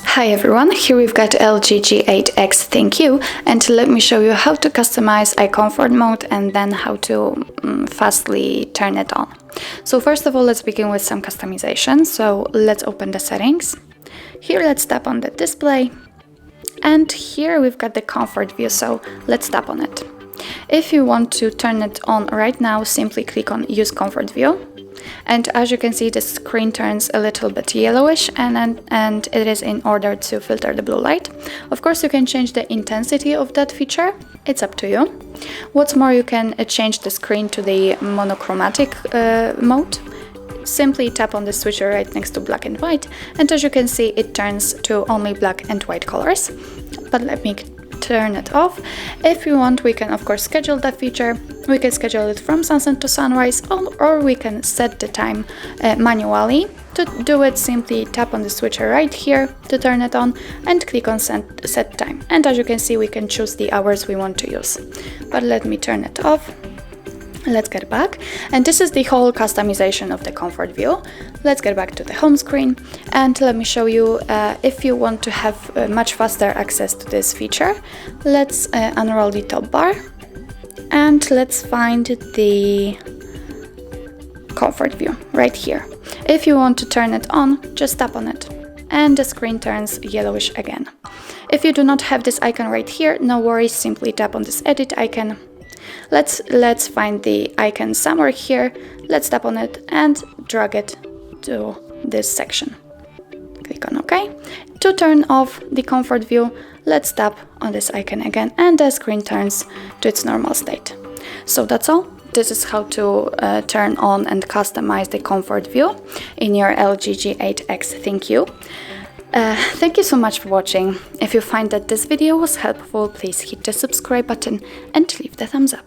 Hi everyone, here we've got LG G8X ThinQ, and let me show you how to customize eye comfort mode and then how to fastly turn it on. So first of all, let's begin with some customization. So let's open the settings. Here let's tap on the display, and here we've got the comfort view, so let's tap on it. If you want to turn it on right now, simply click on use comfort view. And as you can see, the screen turns a little bit yellowish, and it is in order to filter the blue light. Of course, you can change the intensity of that feature. It's up to you. What's more, you can change the screen to the monochromatic mode. Simply tap on the switcher right next to black and white, and as you can see, it turns to only black and white colors. But let me turn it off. If you want, we can of course schedule that feature. We can schedule it from sunset to sunrise, or we can set the time manually. To do it, simply tap on the switcher right here to turn it on and click on set time. And as you can see, we can choose the hours we want to use. But let me turn it off. Let's get back, and this is the whole customization of the comfort view. Let's get back to the home screen, and let me show you if you want to have much faster access to this feature. Let's unroll the top bar, and let's find the comfort view right here. If you want to turn it on, just tap on it, and the screen turns yellowish again. If you do not have this icon right here, no worries, simply tap on this edit icon. Let's find the icon somewhere here. Let's tap on it and drag it to this section. Click on OK. To turn off the comfort view, let's tap on this icon again, and the screen turns to its normal state. So that's all. This is how to turn on and customize the comfort view in your LG G8X ThinQ. Thank you so much for watching. If you find that this video was helpful, please hit the subscribe button and leave the thumbs up.